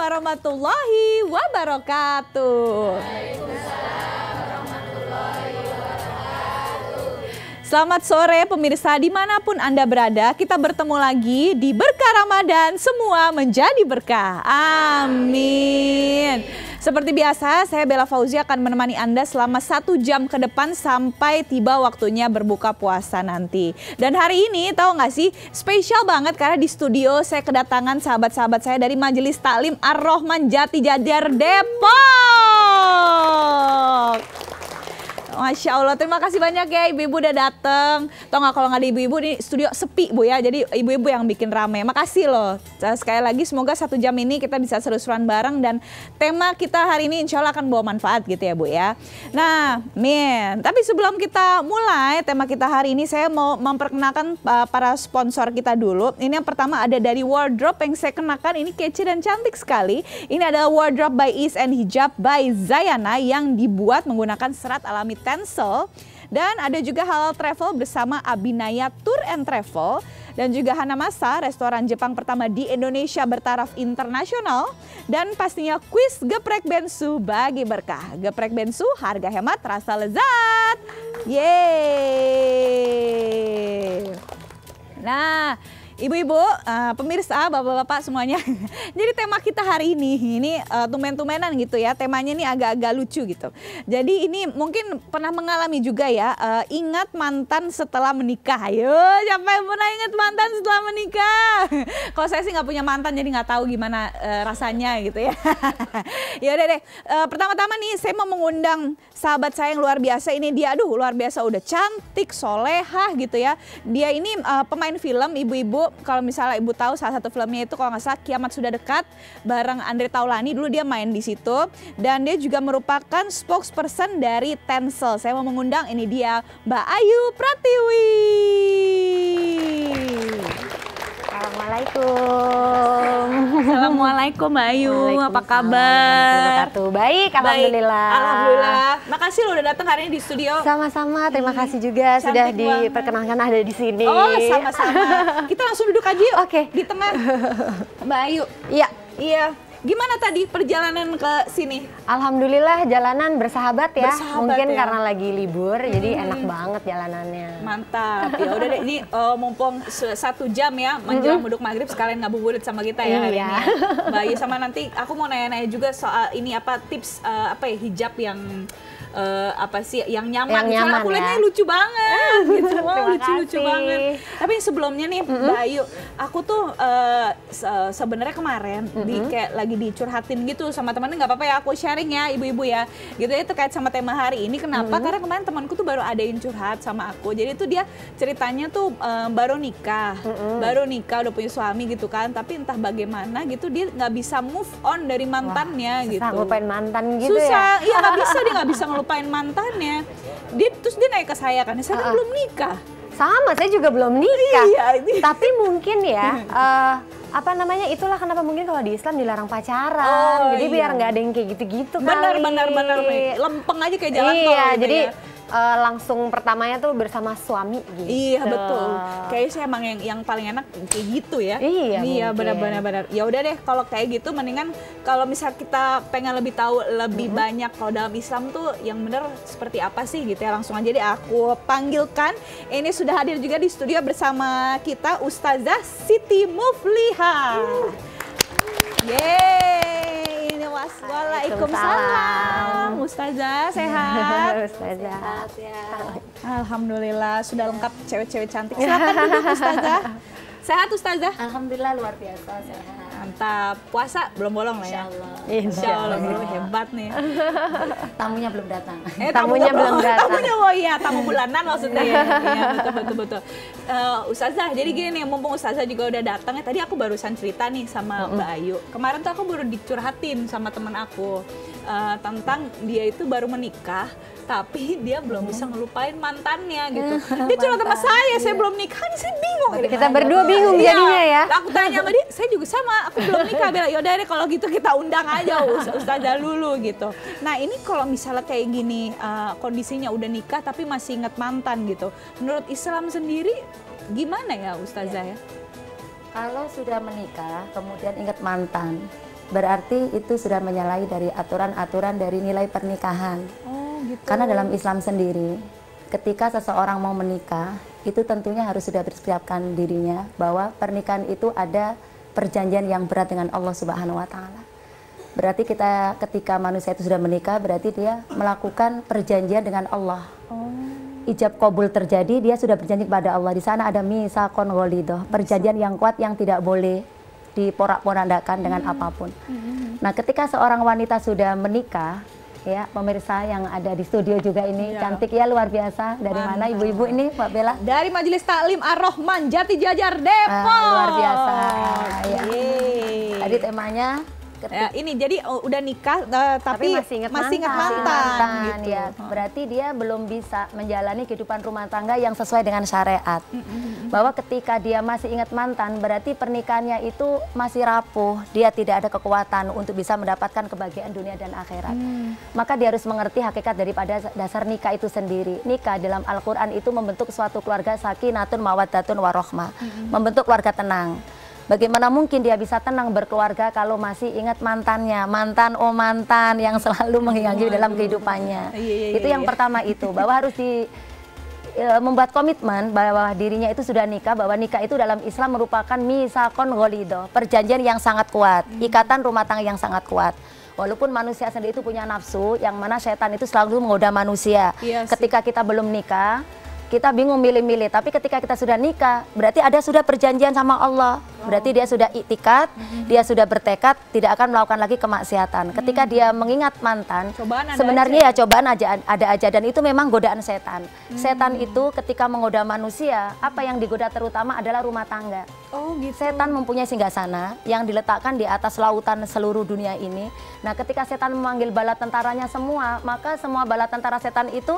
warahmatullahi wabarakatuh. Selamat sore pemirsa dimanapun Anda berada, kita bertemu lagi di Berkah Ramadan, semua menjadi berkah. Amin. Seperti biasa, saya Bella Fauzi akan menemani Anda selama 1 jam ke depan sampai tiba waktunya berbuka puasa nanti. Dan hari ini tahu nggak sih, spesial banget karena di studio saya kedatangan sahabat-sahabat saya dari Majelis Taklim Ar-Rahman Jati Jajar Depok. Masya Allah, terima kasih banyak ya ibu-ibu udah dateng. Tau nggak kalau nggak ada ibu-ibu di studio sepi Bu ya, jadi ibu-ibu yang bikin rame. Makasih loh. Sekali lagi semoga 1 jam ini kita bisa seru-seruan bareng dan tema kita hari ini insya Allah akan bawa manfaat gitu ya Bu ya. Nah, tapi sebelum kita mulai tema kita hari ini saya mau memperkenalkan para sponsor kita dulu. Ini yang pertama ada dari wardrobe yang saya kenakan, ini kece dan cantik sekali. Ini adalah wardrobe by Ease and Hijab by Zayana yang dibuat menggunakan serat alami Tencel, dan ada juga Halal Travel bersama Abinaya Tour and Travel, dan juga Hanamasa, restoran Jepang pertama di Indonesia bertaraf internasional, dan pastinya kuis geprek bensu bagi berkah. Geprek bensu harga hemat, rasa lezat. Yeay. Nah, ibu-ibu, pemirsa, bapak-bapak semuanya. Jadi tema kita hari ini tumen-tumenan gitu ya. Temanya ini agak-agak lucu gitu. Jadi ini mungkin pernah mengalami juga ya, ingat mantan setelah menikah. Ayo, siapa yang pernah ingat mantan setelah menikah? Kalau saya sih nggak punya mantan, jadi nggak tahu gimana rasanya gitu ya. Ya udah deh. Pertama-tama nih saya mau mengundang sahabat saya yang luar biasa. Ini dia, aduh luar biasa, udah cantik, solehah gitu ya. Dia ini pemain film, ibu-ibu. Kalau misalnya ibu tahu salah satu filmnya itu kalau nggak salah Kiamat Sudah Dekat bareng Andre Taulani, dulu dia main di situ, dan dia juga merupakan spokesperson dari Tencel. Saya mau mengundang, ini dia Mbak Ayu Pratiwi. Assalamualaikum. Assalamualaikum Mbak Ayu, apa kabar? Baik, alhamdulillah. Alhamdulillah. Makasih lo udah datang hari ini di studio. Sama-sama, terima kasih juga sudah diperkenalkan ada di sini. Oh, sama-sama. Kita langsung duduk aja yuk. Oke. Di tengah. Mbak Ayu. Iya. Iya. Gimana tadi perjalanan ke sini? Alhamdulillah jalanan bersahabat ya. Mungkin ya? Karena lagi libur, jadi enak banget jalanannya. Mantap. Ya udah deh, ini mumpung 1 jam ya menjelang beduk maghrib, sekalian ngabuburit sama kita ya hari ini. Ya. Mbak Ayu, sama nanti aku mau nanya-nanya juga soal ini apa tips hijab yang apa sih yang nyaman. Soalnya aku lihatnya lucu banget gitu. Lucu-lucu banget. Tapi sebelumnya nih Mbak Ayu, aku tuh sebenarnya kemarin kayak lagi dicurhatin gitu sama temennya, nggak apa-apa ya aku sharing ya ibu-ibu ya. Gitu ya terkait sama tema hari ini. Kenapa? Karena kemarin temanku tuh baru adain curhat sama aku. Jadi tuh dia ceritanya tuh baru nikah udah punya suami gitu kan. Tapi entah bagaimana gitu dia nggak bisa move on dari mantannya. Wah, gitu. Susah ngelupain mantan gitu susah, ya? Iya nggak bisa, dia nggak bisa ngelupain mantannya. Terus dia naik ke saya kan, saya kan belum nikah. Sama, saya juga belum nikah. Iya, tapi mungkin ya, apa namanya, itulah kenapa mungkin kalau di Islam dilarang pacaran. Jadi biar nggak ada yang kayak gitu-gitu kali. Benar. Lempeng aja kayak jalan tol. Iya, gitu jadi ya. Langsung pertamanya tuh bersama suami gitu. Iya betul. Kayaknya sih emang yang paling enak kayak gitu ya. Iya benar. Ya udah deh kalau kayak gitu, mendingan kalau misal kita pengen lebih tahu lebih banyak kalau dalam Islam tuh yang benar seperti apa sih gitu ya, langsung aja deh aku panggilkan. Ini sudah hadir juga di studio bersama kita Ustazah Siti Muflihah. Yeay. Waalaikumsalam. Ustazah sehat? Ustazah. Alhamdulillah sudah lengkap cewek-cewek cantik. Silakan duduk Ustazah. Sehat Ustazah? Alhamdulillah luar biasa sehat. Mantap. Puasa belum bolong lah ya? Insya Allah. Hebat nih. Tamunya belum datang. Tamunya belum datang. Tamunya, oh iya, tamu bulanan maksudnya ya. Iya, betul. Ustazah, jadi gini nih, mumpung Ustazah juga udah datang ya. Tadi aku barusan cerita nih sama Mbak Ayu. Kemarin tuh aku baru dicurhatin sama temen aku tentang dia itu baru menikah, tapi dia belum bisa ngelupain mantannya gitu. Dia curhat sama saya belum nikah, saya bingung. Kita berdua bingung jadinya ya. Aku tanya sama dia, saya juga sama, aku belum nikah. Bella, yaudah deh kalau gitu kita undang aja Ustazah dulu gitu. Nah ini kalau misalnya kayak gini, kondisinya udah nikah tapi masih ingat mantan gitu. Menurut Islam sendiri gimana ya Ustazah ya? Kalau sudah menikah kemudian ingat mantan, berarti itu sudah menyalahi dari aturan-aturan dari nilai pernikahan. Oh, gitu. Karena dalam Islam sendiri, ketika seseorang mau menikah, itu tentunya harus sudah persiapkan dirinya bahwa pernikahan itu ada perjanjian yang berat dengan Allah Subhanahu wa Ta'ala. Berarti ketika manusia itu sudah menikah, berarti dia melakukan perjanjian dengan Allah. Ijab kabul terjadi, dia sudah berjanji kepada Allah. Di sana ada misaqon ghalidhah, perjanjian yang kuat yang tidak boleh diporak-porandakan dengan apapun. Nah, ketika seorang wanita sudah menikah, ya pemirsa yang ada di studio juga ini cantik ya, luar biasa. Dari mana ibu-ibu ini, Mbak Bella? Dari Majelis Taklim Ar-Rahman Jati Jajar Depok. Luar biasa. Ya. Tadi temanya ya, ini jadi udah nikah tapi masih ingat mantan gitu. Ya, berarti dia belum bisa menjalani kehidupan rumah tangga yang sesuai dengan syariat. Bahwa ketika dia masih ingat mantan, berarti pernikahannya itu masih rapuh, dia tidak ada kekuatan untuk bisa mendapatkan kebahagiaan dunia dan akhirat. Maka dia harus mengerti hakikat daripada dasar nikah itu sendiri. Nikah dalam Al-Quran itu membentuk suatu keluarga sakinatun mawaddatun warohmah, membentuk keluarga tenang. Bagaimana mungkin dia bisa tenang berkeluarga kalau masih ingat mantannya, mantan yang selalu menghiangi dalam kehidupannya. Itu yang pertama itu, bahwa harus membuat komitmen bahwa dirinya itu sudah nikah, bahwa nikah itu dalam Islam merupakan misaqon ghalidhah, perjanjian yang sangat kuat, ikatan rumah tangga yang sangat kuat. Walaupun manusia sendiri itu punya nafsu, yang mana setan itu selalu menggoda manusia. Ketika kita belum nikah, kita bingung milih-milih, tapi ketika kita sudah nikah, berarti sudah perjanjian sama Allah. Berarti dia sudah iktikad, dia sudah bertekad tidak akan melakukan lagi kemaksiatan. Ketika dia mengingat mantan, sebenarnya cobaan ada aja, dan itu memang godaan setan. Setan itu ketika menggoda manusia, apa yang digoda terutama adalah rumah tangga. Setan mempunyai singgasana yang diletakkan di atas lautan seluruh dunia ini. Nah, ketika setan memanggil bala tentaranya semua, maka semua bala tentara setan itu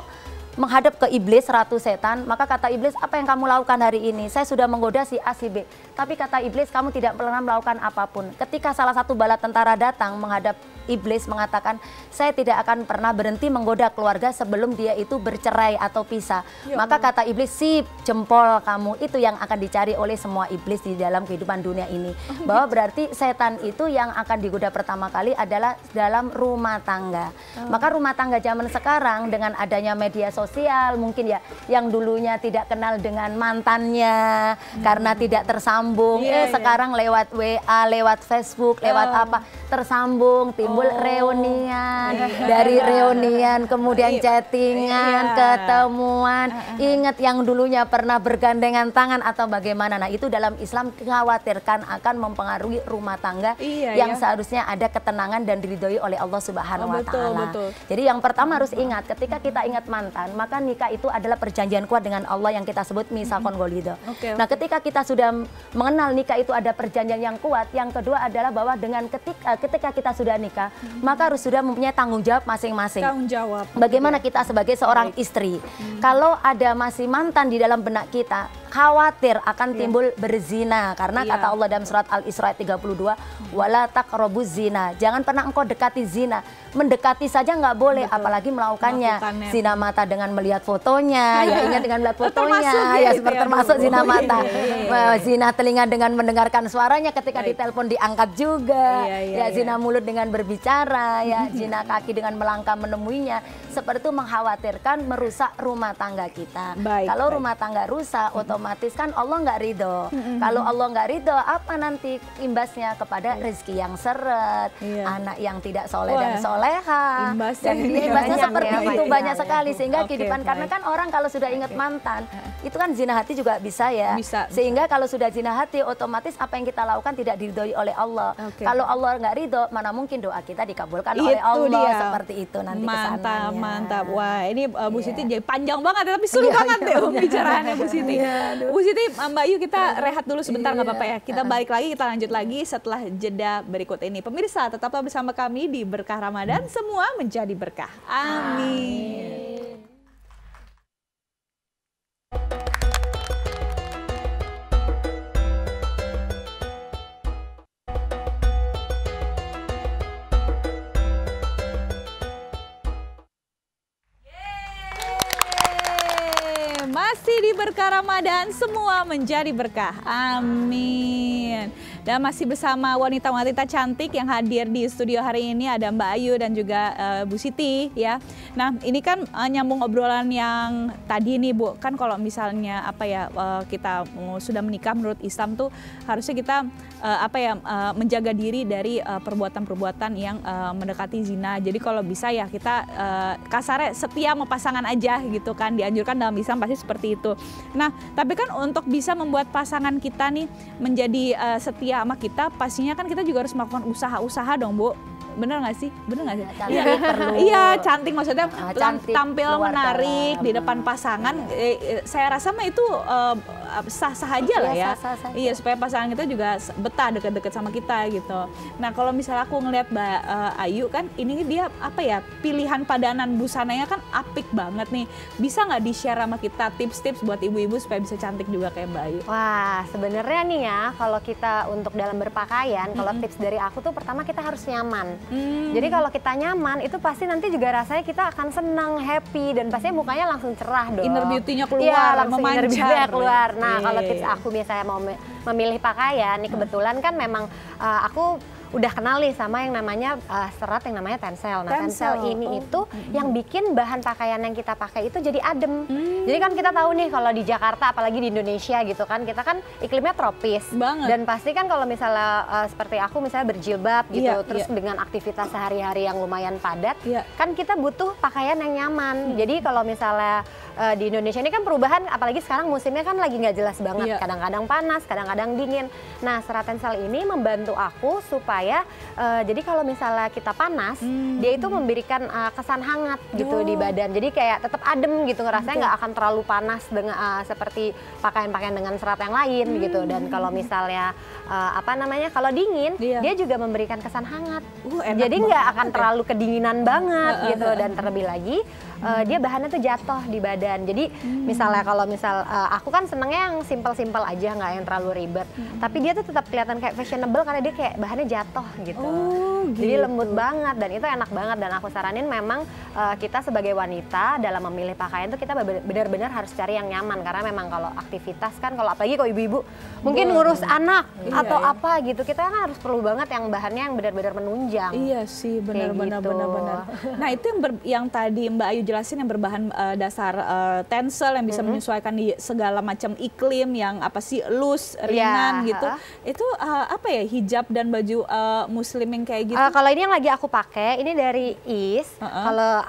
menghadap ke iblis, ratu setan. Maka kata iblis, apa yang kamu lakukan hari ini? Saya sudah menggoda si A, si B. Tapi kata iblis, kamu tidak pernah melakukan apapun. Ketika salah satu bala tentara datang menghadap iblis, mengatakan, saya tidak akan pernah berhenti menggoda keluarga sebelum dia itu bercerai atau pisah. Maka kata iblis, sip, jempol kamu. Itu yang akan dicari oleh semua iblis di dalam kehidupan dunia ini. Bahwa berarti setan itu yang akan digoda pertama kali adalah dalam rumah tangga. Maka rumah tangga zaman sekarang dengan adanya media sosial, mungkin ya, yang dulunya tidak kenal dengan mantannya karena tidak tersambung, sekarang lewat WA, lewat Facebook, lewat apa, tersambung, timbul reunian, dari reunian kemudian chattingan, ketemuan, ingat yang dulunya pernah bergandengan tangan atau bagaimana. Nah, itu dalam Islam dikhawatirkan akan mempengaruhi rumah tangga yang seharusnya ada ketenangan dan diridhoi oleh Allah Subhanahu wa Ta'ala. Jadi yang pertama harus ingat, ketika kita ingat mantan, maka nikah itu adalah perjanjian kuat dengan Allah yang kita sebut misaqon ghalidhah. Nah, ketika kita sudah mengenal nikah itu ada perjanjian yang kuat, yang kedua adalah bahwa dengan ketika kita sudah nikah, maka harus sudah mempunyai tanggung jawab masing-masing. Bagaimana kita sebagai seorang istri, kalau ada masih mantan di dalam benak kita, khawatir akan timbul berzina, karena kata Allah dalam surat Al-Isra 32, wala taqrabuz zina, jangan pernah engkau dekati zina. Mendekati saja nggak boleh, apalagi melakukannya. Zina mata dengan melihat fotonya, ya ingat dengan melihat fotonya, ya seperti termasuk zina mata. Zina telinga dengan mendengarkan suaranya ketika ditelepon diangkat juga, ya zina mulut dengan berbicara, ya zina kaki dengan melangkah menemuinya. Seperti itu mengkhawatirkan merusak rumah tangga kita. Kalau rumah tangga rusak, otomatis kan Allah nggak ridho. Kalau Allah nggak ridho, apa nanti imbasnya kepada rezeki yang seret, anak yang tidak soleh dan soleha. Imbasnya seperti itu banyak sekali, sehingga kehidupan, karena kan orang kalau sudah ingat mantan, itu kan zina hati juga bisa ya. Sehingga kalau sudah zina hati, otomatis apa yang kita lakukan tidak diridhoi oleh Allah. Kalau Allah nggak ridho, mana mungkin doa kita dikabulkan oleh Allah. Seperti itu nanti kesananya. Mantap. Wah, ini Bu Siti jadi panjang banget, tapi seru banget deh pembicaraannya Bu Siti. Bu Siti, Mbak Yu, kita rehat dulu sebentar, nggak apa-apa ya. Kita balik lagi, kita lanjut lagi setelah jeda berikut ini. Pemirsa, tetaplah bersama kami di Berkah Ramadan, semua menjadi berkah. Amin. masih di berkah Ramadan, semua menjadi berkah. Amin. Dan masih bersama wanita-wanita cantik yang hadir di studio hari ini, ada Mbak Ayu dan juga Bu Siti ya. Nah, ini kan nyambung obrolan yang tadi nih Bu. Kan kalau misalnya kita sudah menikah menurut Islam tuh harusnya kita menjaga diri dari perbuatan-perbuatan yang mendekati zina. Jadi kalau bisa ya kita kasarnya setia sama pasangan aja gitu kan, dianjurkan dalam Islam pasti seperti itu. Nah, tapi kan untuk bisa membuat pasangan kita nih menjadi setia sama kita, pastinya kan kita juga harus melakukan usaha-usaha dong Bu. Bener nggak sih? Iya, cantik maksudnya cantik, tampil menarik di depan pasangan. Saya rasa mah itu sah-sah aja lah ya. Sah-sah. Iya, supaya pasangan kita juga betah deket-deket sama kita gitu. Nah, kalau misalnya aku ngelihat Mbak Ayu kan, ini dia pilihan padanan busananya kan apik banget nih. Bisa nggak di-share sama kita tips-tips buat ibu-ibu supaya bisa cantik juga kayak Mbak Ayu? Wah, sebenarnya nih ya, kalau kita untuk dalam berpakaian, kalau tips dari aku tuh pertama kita harus nyaman. Jadi kalau kita nyaman, itu pasti nanti juga rasanya kita akan senang, happy, dan pastinya mukanya langsung cerah dong. Inner beauty-nya keluar, iya, langsung inner beauty-nya keluar. Nah, Iya, kalau iya, tips aku misalnya mau memilih pakaian, nih kebetulan kan memang aku udah kenal nih sama yang namanya serat yang namanya Tencel. Nah, Tencel ini itu yang bikin bahan pakaian yang kita pakai itu jadi adem. Jadi kan kita tahu nih kalau di Jakarta, apalagi di Indonesia gitu kan, kita kan iklimnya tropis. Banget. Dan pasti kan kalau misalnya seperti aku misalnya berjilbab gitu, Iya, terus iya. dengan aktivitas sehari-hari yang lumayan padat, Iya. kan kita butuh pakaian yang nyaman. Jadi kalau misalnya di Indonesia ini kan perubahan, apalagi sekarang musimnya kan lagi nggak jelas banget. Iya. Kadang-kadang panas, kadang-kadang dingin. Nah, serat Tencel ini membantu aku supaya jadi kalau misalnya kita panas, dia itu memberikan kesan hangat gitu di badan. Jadi kayak tetap adem gitu, ngerasanya nggak akan terlalu panas dengan seperti pakaian-pakaian dengan serat yang lain gitu. Dan kalau misalnya kalau dingin, Iya. dia juga memberikan kesan hangat. Enak Jadi nggak banget akan ya. terlalu kedinginan banget gitu. Dan terlebih lagi dia bahannya tuh jatuh di badan. Jadi misalnya kalau aku kan senengnya yang simpel-simpel aja, nggak yang terlalu ribet. Tapi dia tuh tetap kelihatan kayak fashionable karena dia kayak bahannya jatuh gitu. Jadi gitu. lembut banget dan itu enak banget. Dan aku saranin memang kita sebagai wanita dalam memilih pakaian tuh kita benar-benar harus cari yang nyaman. Karena memang kalau aktivitas kan, kalau apalagi kalau ibu-ibu mungkin ngurus anak atau iya. apa gitu, kita kan harus perlu banget yang bahannya yang benar-benar menunjang. Iya sih, benar-benar gitu. benar-benar. Nah, itu yang tadi Mbak Ayu jelasin yang berbahan dasar Tencel yang bisa menyesuaikan di segala macam iklim, yang loose, ringan gitu. Itu hijab dan baju muslim yang kayak gitu. Kalau ini yang lagi aku pakai ini dari Is. Kalau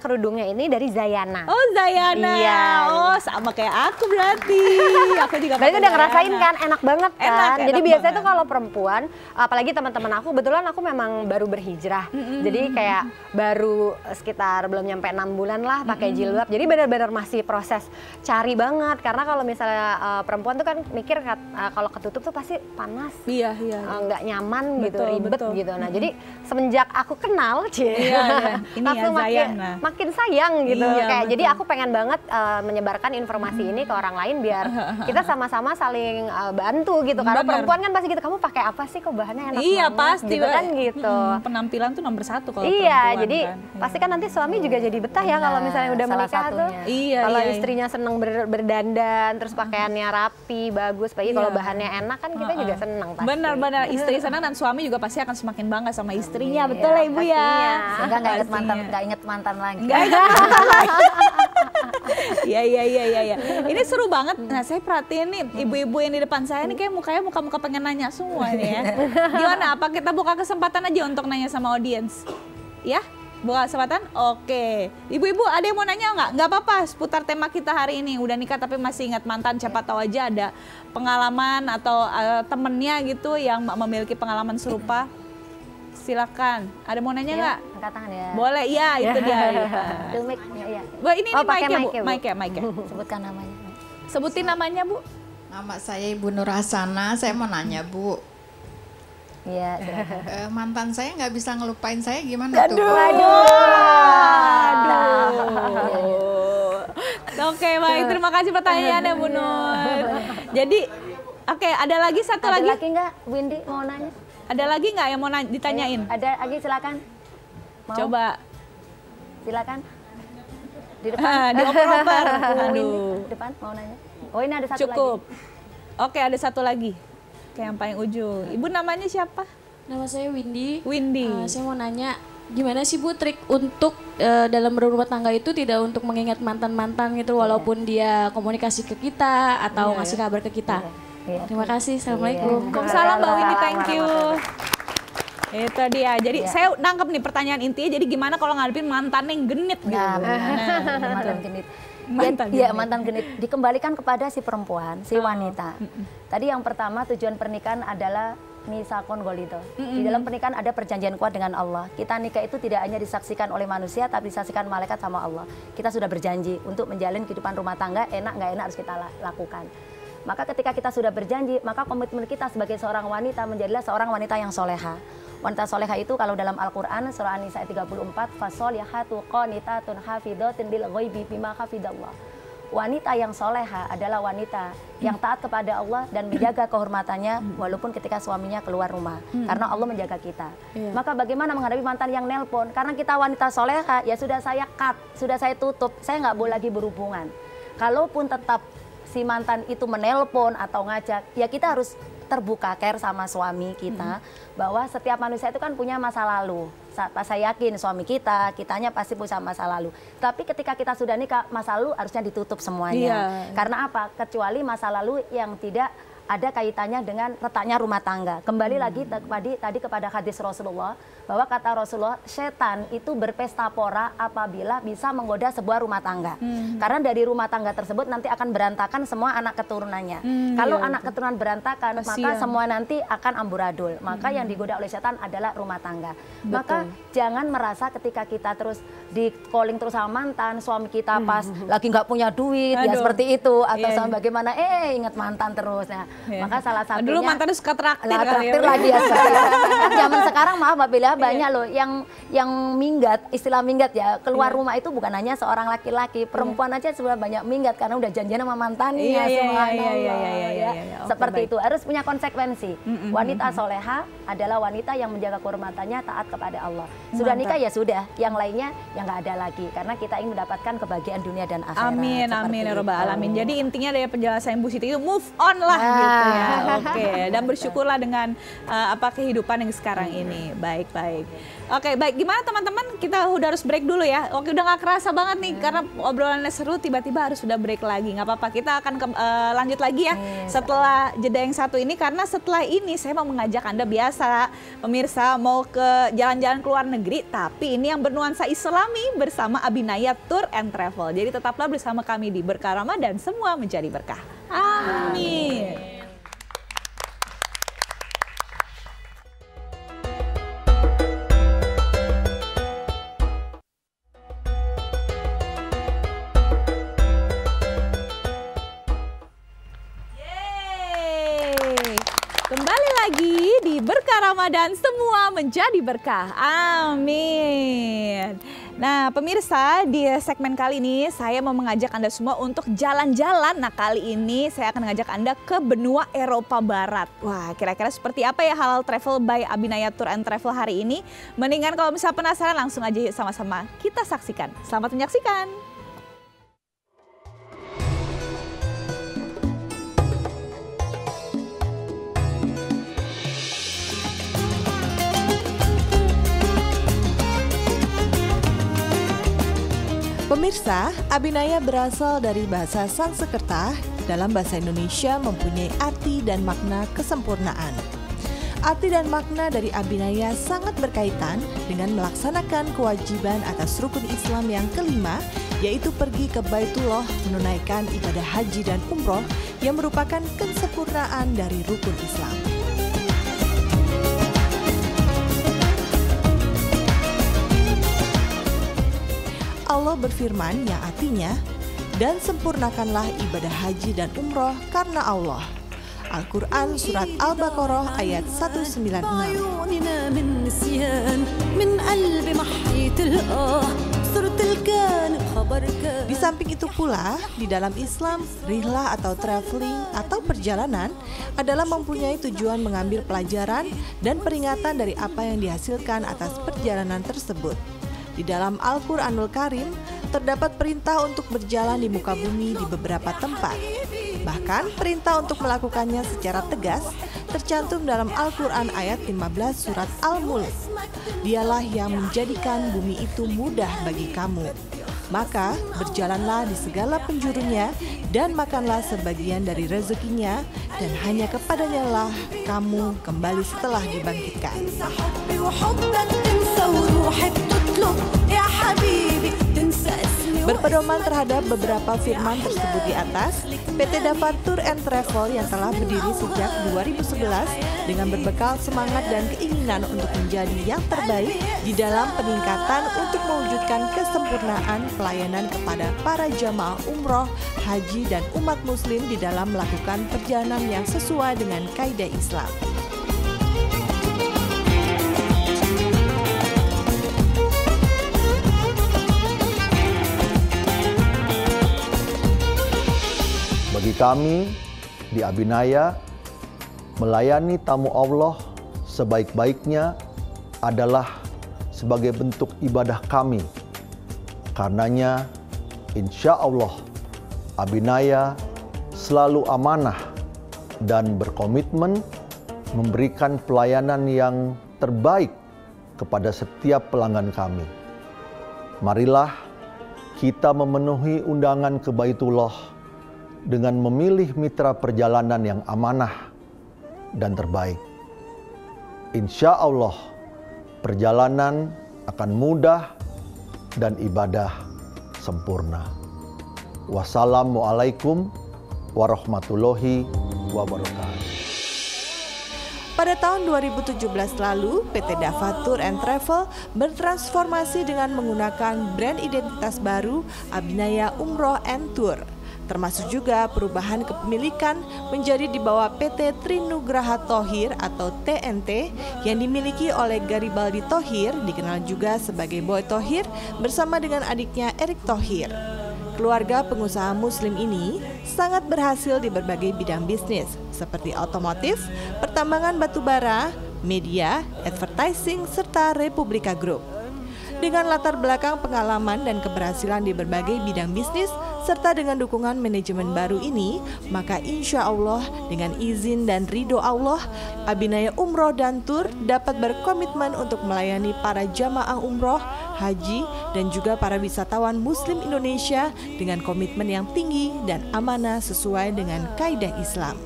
kerudungnya ini dari Zayana. Oh, Zayana. Iya. Oh, sama kayak aku berarti. Aku juga Berarti pakai udah ngerasain Zayana. kan, enak banget kan. Enak Jadi biasanya banget. tuh kalau perempuan, apalagi teman-teman aku, kebetulan aku memang baru berhijrah. Jadi kayak baru sekitar belum nyampe 6 bulan lah pakai jilbab. Jadi benar-benar masih proses cari banget. Karena kalau misalnya perempuan tuh kan mikir kalau ketutup tuh pasti panas. Iya. Nggak nyaman gitu, Betul, ribet betul. gitu. Nah, jadi semenjak aku kenal, Iya. Ini langsung ya Zayana. makin sayang gitu. Iya, Kayak jadi betul. aku pengen banget menyebarkan informasi ini ke orang lain biar kita sama-sama saling bantu gitu. Karena Bener. perempuan kan pasti gitu, kamu pakai apa sih kok bahannya enak Iya, banget pasti gitu kan gitu. Penampilan tuh nomor 1 kalau Iya, perempuan jadi kan. pasti kan nanti suami juga jadi betah ya kalau misalnya udah salah menikah tuh. satunya. Iya, Kalau iya. istrinya seneng berdandan, terus pakaiannya rapi, bagus, apalagi kalau Iya. bahannya enak kan kita juga seneng pasti. Benar-benar istri senang dan suami juga pasti akan semakin bangga sama istrinya. Betul ya Ibu ya? pastinya. Sehingga nggak inget mantan, Pastinya. nggak inget mantan lagi. Iya. Ini seru banget. Nah, saya perhatiin nih ibu-ibu yang di depan saya nih kayak mukanya muka-muka pengen nanya semua nih ya. Gimana? Apa kita buka kesempatan aja untuk nanya sama audiens? Ya? Buka kesempatan? Oke. Ibu-ibu ada yang mau nanya nggak? Nggak apa-apa, seputar tema kita hari ini. Udah nikah tapi masih ingat mantan, siapa tahu aja ada pengalaman atau temennya gitu yang memiliki pengalaman serupa. Silakan. Ada mau nanya nggak? Angkat tangan ya. Boleh, iya itu dia. Itu mic, ya. Bu, ini pakai mic-nya, Bu. mic ya, Bu? Mic-nya. Sebutkan namanya. Sebutin namanya, Bu. Nama saya Ibu Nur Hasana, saya mau nanya Bu, Iya. silakan. mantan saya nggak bisa ngelupain saya gimana tuh Bu? Oke, baik. Terima kasih pertanyaannya, Bu Nur. Jadi, oke, ada lagi satu Ada lagi? lagi nggak, Windy mau nanya? Ada lagi nggak yang mau ditanyain? Ada lagi, silakan. Mau? Coba. Silakan. Di depan. Dioper-oper. Ini Aduh. depan mau nanya. Oh ini ada satu Cukup. lagi. Oke, ada satu lagi. Kayak yang paling ujung. Ibu namanya siapa? Nama saya Windy. Windy. Saya mau nanya, gimana sih Bu trik untuk dalam berumah tangga itu tidak untuk mengingat mantan-mantan gitu walaupun dia komunikasi ke kita atau ngasih kabar ke kita. Terima kasih. Assalamualaikum. Waalaikumsalam Mbak Windy, thank you. Itu dia. Jadi saya nangkep nih pertanyaan intinya. Jadi gimana kalau ngadepin mantan yang genit gitu? Nah, mantan genit. Mantan Iya, genit. mantan genit. Dikembalikan kepada si perempuan, si wanita. Tadi yang pertama tujuan pernikahan adalah misakon golito. Di dalam pernikahan ada perjanjian kuat dengan Allah. Kita nikah itu tidak hanya disaksikan oleh manusia, tapi disaksikan malaikat sama Allah. Kita sudah berjanji untuk menjalin kehidupan rumah tangga, enak nggak enak harus kita lakukan. Maka ketika kita sudah berjanji, maka komitmen kita sebagai seorang wanita menjadilah seorang wanita yang soleha. Wanita soleha itu kalau dalam Al-Quran surah An-Nisa 34, fasolihatu qanitatun hafidhatin bil ghaibi bima hafidallah. Wanita yang soleha adalah wanita yang taat kepada Allah dan menjaga kehormatannya walaupun ketika suaminya keluar rumah. Karena Allah menjaga kita. Maka bagaimana menghadapi mantan yang nelpon? Karena kita wanita soleha, ya sudah saya cut, sudah saya tutup, saya nggak boleh lagi berhubungan. Kalaupun tetap si mantan itu menelpon atau ngajak, ya kita harus terbuka care sama suami kita bahwa setiap manusia itu kan punya masa lalu. Saya yakin suami kitanya pasti punya masa lalu. Tapi ketika kita sudah nikah, masa lalu harusnya ditutup semuanya. Karena apa? Kecuali masa lalu yang tidak ada kaitannya dengan retaknya rumah tangga. Kembali lagi tadi kepada hadis Rasulullah, bahwa kata Rasulullah, setan itu berpesta pora apabila bisa menggoda sebuah rumah tangga. Karena dari rumah tangga tersebut nanti akan berantakan semua anak keturunannya. Kalau anak keturunan berantakan, maka semua nanti akan amburadul. Maka yang digoda oleh setan adalah rumah tangga. Maka jangan merasa ketika kita terus di calling terus sama mantan, suami kita pas lagi nggak punya duit, ya seperti itu. Atau sama bagaimana, ingat mantan terus. Nah, maka salah satunya dulu mantannya suka traktir lagi ya. Zaman sekarang maaf apabila banyak loh yang minggat, istilah minggat ya, keluar rumah itu bukan hanya seorang laki-laki, perempuan aja sudah banyak minggat karena udah janjian sama mantannya. Seperti itu harus punya konsekuensi. Wanita soleha adalah wanita yang menjaga kehormatannya, taat kepada Allah. Sudah nikah ya sudah, yang lainnya yang nggak ada lagi karena kita ingin mendapatkan kebahagiaan dunia dan akhirat. Amin, amin ya rabbal alamin. Jadi intinya dari penjelasan Bu Siti itu move on lah gitu ya. Oke, dan bersyukurlah dengan kehidupan yang sekarang ini. Baik. Oke, baik. Gimana teman-teman? Kita udah harus break dulu ya. Oke, udah gak kerasa banget nih karena obrolannya seru, tiba-tiba harus udah break lagi. Nggak apa-apa, kita akan lanjut lagi ya setelah jeda yang satu ini, karena setelah ini saya mau mengajak Anda, biasa pemirsa mau ke jalan-jalan ke luar negeri, tapi ini yang bernuansa Islami bersama Abinaya Tour and Travel. Jadi tetaplah bersama kami di Berkah Ramadan, semua menjadi berkah. Amin. Kembali lagi di Berkah Ramadan, semua menjadi berkah. Amin. Nah pemirsa, di segmen kali ini saya mau mengajak Anda semua untuk jalan-jalan. Nah kali ini saya akan mengajak Anda ke benua Eropa Barat. Wah, kira-kira seperti apa ya Halal Travel by Abinaya Tour and Travel hari ini? Mendingan kalau misalnya penasaran, langsung aja sama-sama kita saksikan. Selamat menyaksikan. Pemirsa, Abinaya berasal dari bahasa Sanskerta, dalam bahasa Indonesia mempunyai arti dan makna kesempurnaan. Arti dan makna dari Abinaya sangat berkaitan dengan melaksanakan kewajiban atas rukun Islam yang kelima, yaitu pergi ke Baitullah menunaikan ibadah haji dan umroh yang merupakan kesempurnaan dari rukun Islam. Allah berfirman yang artinya, dan sempurnakanlah ibadah haji dan umroh karena Allah. Al-Quran Surat Al-Baqarah ayat 196. Di samping itu pula, di dalam Islam, rihlah atau traveling atau perjalanan adalah mempunyai tujuan mengambil pelajaran dan peringatan dari apa yang dihasilkan atas perjalanan tersebut. Di dalam Al-Quranul Karim, terdapat perintah untuk berjalan di muka bumi di beberapa tempat. Bahkan perintah untuk melakukannya secara tegas tercantum dalam Al-Quran ayat 15 surat Al-Mulk. Dialah yang menjadikan bumi itu mudah bagi kamu. Maka berjalanlah di segala penjurunya dan makanlah sebagian dari rezekinya, dan hanya kepadanya lah kamu kembali setelah dibangkitkan. Berpedoman terhadap beberapa firman tersebut di atas, PT Dava Tour and Travel yang telah berdiri sejak 2011 dengan berbekal semangat dan keinginan untuk menjadi yang terbaik di dalam peningkatan untuk mewujudkan kesempurnaan pelayanan kepada para jamaah umroh, haji, dan umat muslim di dalam melakukan perjalanan yang sesuai dengan kaidah Islam. Bagi kami di Abinaya, melayani tamu Allah sebaik-baiknya adalah sebagai bentuk ibadah kami. Karenanya, insya Allah, Abinaya selalu amanah dan berkomitmen memberikan pelayanan yang terbaik kepada setiap pelanggan kami. Marilah kita memenuhi undangan ke Baitullah dengan memilih mitra perjalanan yang amanah dan terbaik. Insya Allah, perjalanan akan mudah dan ibadah sempurna. Wassalamualaikum warahmatullahi wabarakatuh. Pada tahun 2017 lalu, PT Dava Tour and Travel bertransformasi dengan menggunakan brand identitas baru Abinaya Umroh and Tour. Termasuk juga perubahan kepemilikan menjadi di bawah PT Trinugraha Thohir atau TNT yang dimiliki oleh Garibaldi Thohir, dikenal juga sebagai Boy Thohir, bersama dengan adiknya Erick Thohir. Keluarga pengusaha muslim ini sangat berhasil di berbagai bidang bisnis seperti otomotif, pertambangan batubara, media, advertising, serta Republika Group. Dengan latar belakang pengalaman dan keberhasilan di berbagai bidang bisnis, serta dengan dukungan manajemen baru ini, maka insya Allah dengan izin dan ridho Allah, Abinaya Umroh dan Tour dapat berkomitmen untuk melayani para jamaah umroh, haji, dan juga para wisatawan muslim Indonesia dengan komitmen yang tinggi dan amanah sesuai dengan kaidah Islam.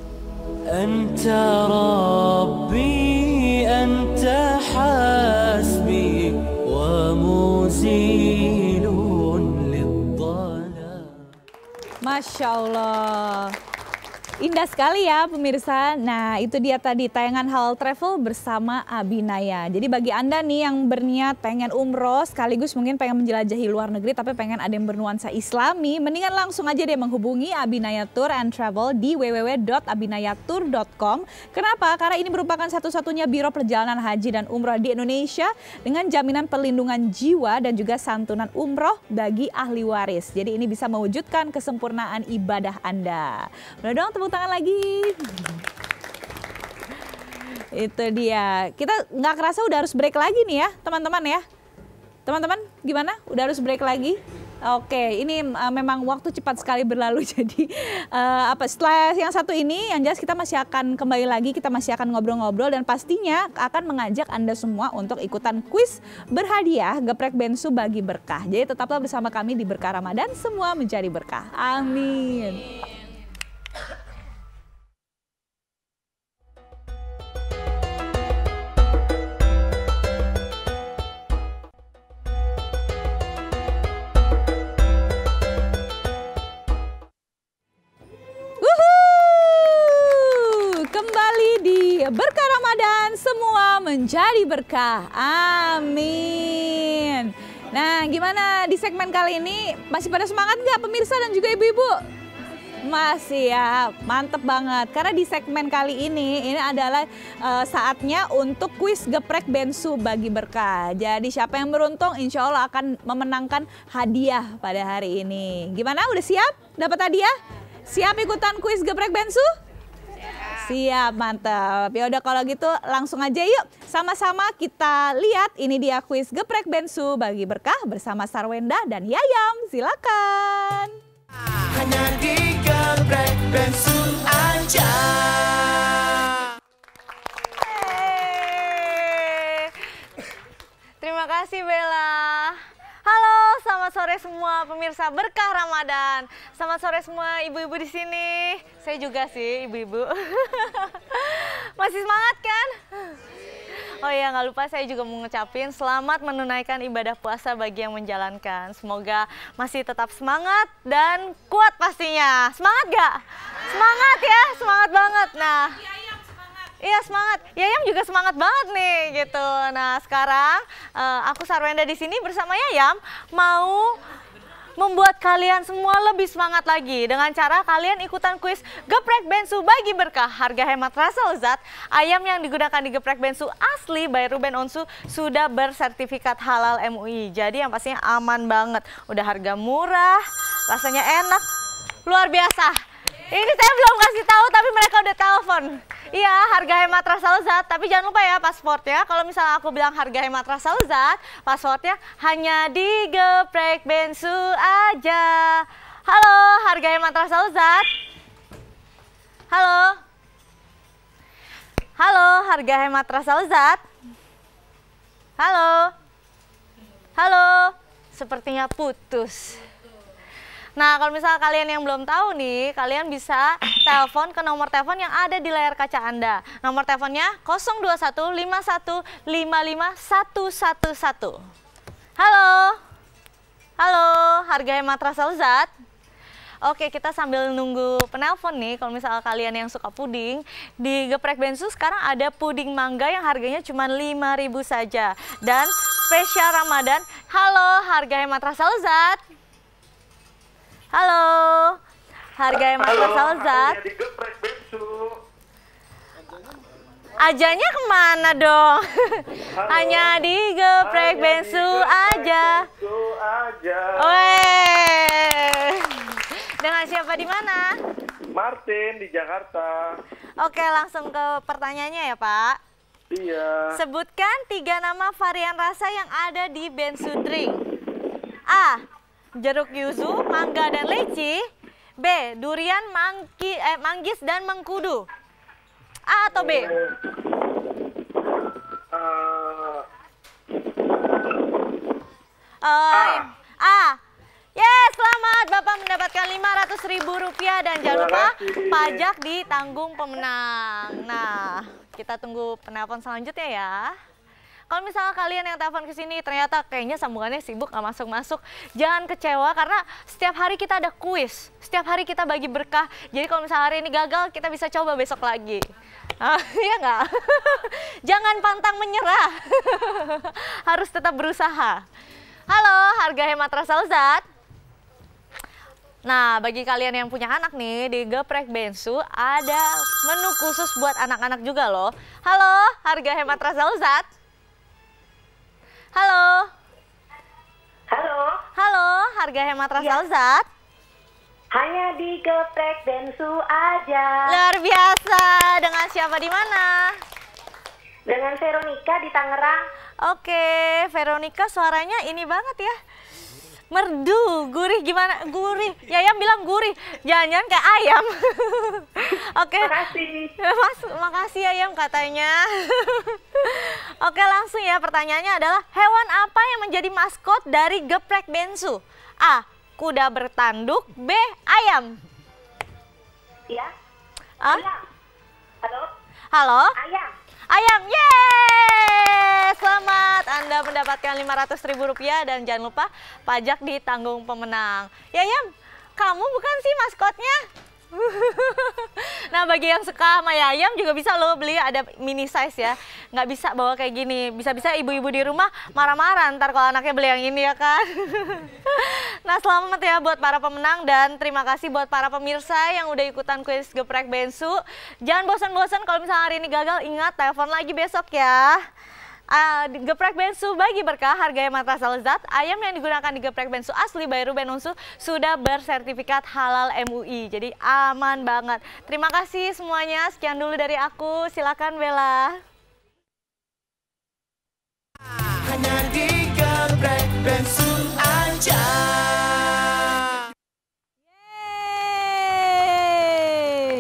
Anta Rabbi, Anta Hasbi, wa muzilun lidhalal. Masya Allah. Indah sekali ya pemirsa. Nah itu dia tadi tayangan Halal Travel bersama Abinaya. Jadi bagi Anda nih yang berniat pengen umroh sekaligus mungkin pengen menjelajahi luar negeri tapi pengen ada yang bernuansa Islami, mendingan langsung aja deh menghubungi Abinaya Tour and Travel di www.abinayatour.com. Kenapa? Karena ini merupakan satu-satunya biro perjalanan haji dan umroh di Indonesia dengan jaminan perlindungan jiwa dan juga santunan umroh bagi ahli waris. Jadi ini bisa mewujudkan kesempurnaan ibadah Anda. Udah dong, tepuk tangan lagi. Itu dia. Kita nggak kerasa udah harus break lagi nih ya teman-teman ya. Teman-teman gimana? Udah harus break lagi? Oke, ini memang waktu cepat sekali berlalu. Jadi setelah yang satu ini, yang jelas kita masih akan kembali lagi, kita masih akan ngobrol-ngobrol dan pastinya akan mengajak Anda semua untuk ikutan kuis berhadiah geprek bensu bagi berkah. Jadi tetaplah bersama kami di Berkah Ramadan, semua menjadi berkah. Amin. Berkah Ramadan, semua menjadi berkah. Amin. Nah, gimana di segmen kali ini? Masih pada semangat nggak pemirsa dan juga ibu-ibu? Masih ya, mantep banget. Karena di segmen kali ini adalah saatnya untuk kuis geprek bensu bagi berkah. Jadi siapa yang beruntung insya Allah akan memenangkan hadiah pada hari ini. Gimana, udah siap dapat hadiah? Siap ikutan kuis geprek bensu? Siap, mantap. Ya udah kalau gitu langsung aja yuk. Sama-sama kita lihat ini dia kuis Geprek Bensu bagi berkah bersama Sarwenda dan Yayam. Silakan. Hanya di Geprek Bensu aja. Terima kasih Bella. Halo, selamat sore semua pemirsa Berkah Ramadan. Selamat sore semua ibu-ibu di sini. Saya juga sih ibu-ibu. Masih semangat kan? Oh iya, nggak lupa saya juga mau ngucapin selamat menunaikan ibadah puasa bagi yang menjalankan. Semoga masih tetap semangat dan kuat pastinya. Semangat gak? Semangat ya, semangat banget. Nah, iya semangat. Yayam juga semangat banget nih gitu. Nah sekarang aku Sarwenda di sini bersama Yayam mau membuat kalian semua lebih semangat lagi dengan cara kalian ikutan kuis Geprek Bensu bagi berkah. Harga hemat rasa lezat. Ayam yang digunakan di Geprek Bensu asli by Ruben Onsu sudah bersertifikat halal MUI. Jadi yang pastinya aman banget. Udah harga murah, rasanya enak, luar biasa. Ini saya belum kasih tahu tapi mereka udah telepon. Iya, harga hemat rasa lezat, tapi jangan lupa ya pasportnya. Kalau misalnya aku bilang harga hemat rasa lezat, pasportnya hanya di Geprek Bensu aja. Halo, harga hemat rasa lezat. Halo. Halo, harga hemat rasa lezat. Halo. Halo. Sepertinya putus. Nah, kalau misalnya kalian yang belum tahu nih, kalian bisa telepon ke nomor telepon yang ada di layar kaca Anda. Nomor teleponnya 02151551111. Halo. Halo, harga hemat rasa lezat. Oke, kita sambil nunggu penelpon nih. Kalau misalnya kalian yang suka puding, di Geprek Bensu sekarang ada puding mangga yang harganya cuma 5.000 saja. Dan spesial Ramadan, halo, harga hemat rasa lezat. Halo, harga hemat rasa lezat. Ajanya kemana dong? Hanya di Geprek Bensu aja. Weh. Dengan siapa di mana? Martin di Jakarta. Oke, langsung ke pertanyaannya ya Pak. Iya. Sebutkan 3 nama varian rasa yang ada di Bensu Drink. A. Jeruk yuzu, mangga dan leci. B. Durian, manggis dan mengkudu. A atau B? A. Yes, selamat. Bapak mendapatkan Rp500.000 dan jangan lupa pajak ditanggung pemenang. Nah, kita tunggu penelpon selanjutnya ya. Kalau misalnya kalian yang telepon ke sini ternyata kayaknya sambungannya sibuk nggak masuk-masuk, jangan kecewa karena setiap hari kita ada kuis, setiap hari kita bagi berkah. Jadi kalau misalnya hari ini gagal, kita bisa coba besok lagi. Iya nggak? Jangan pantang menyerah, harus tetap berusaha. Halo, harga hemat rasa lezat. Nah, bagi kalian yang punya anak nih, di Geprek Bensu ada menu khusus buat anak-anak juga loh. Halo, harga hemat rasa lezat. Halo. Halo. Halo, harga hemat rasa lezat. Hanya di Geprek Bensu aja. Luar biasa. Dengan siapa di mana? Dengan Veronica di Tangerang. Oke, Veronica suaranya ini banget ya. Merdu, gurih gimana? Gurih. Yayam bilang gurih. Jangan-jangan kayak ayam. Oke. Makasih. Makasih Yayam katanya. Oke, langsung ya pertanyaannya adalah hewan apa yang menjadi maskot dari Geprek Bensu? A. Kuda bertanduk. B. Ayam. Ya. Ayam. Halo. Halo. Ayam. Ayam, yeay! Selamat, Anda mendapatkan Rp500.000 dan jangan lupa pajak ditanggung pemenang. Yayam, kamu bukan sih maskotnya? Nah, bagi yang suka sama Yayam juga bisa loh beli, ada mini size ya. Nggak bisa bawa kayak gini, bisa-bisa ibu-ibu di rumah marah-marah ntar kalau anaknya beli yang ini ya kan. Nah, selamat ya buat para pemenang dan terima kasih buat para pemirsa yang udah ikutan kuis Geprek Bensu. Jangan bosan-bosan kalau misalnya hari ini gagal, ingat telepon lagi besok ya. Geprek Bensu bagi berkah, harganya merasa lezat. Ayam yang digunakan di geprek Bensu asli by Ruben Onsu sudah bersertifikat halal MUI. Jadi aman banget. Terima kasih semuanya. Sekian dulu dari aku. Silakan Bella. Hanya di geprek Bensu aja.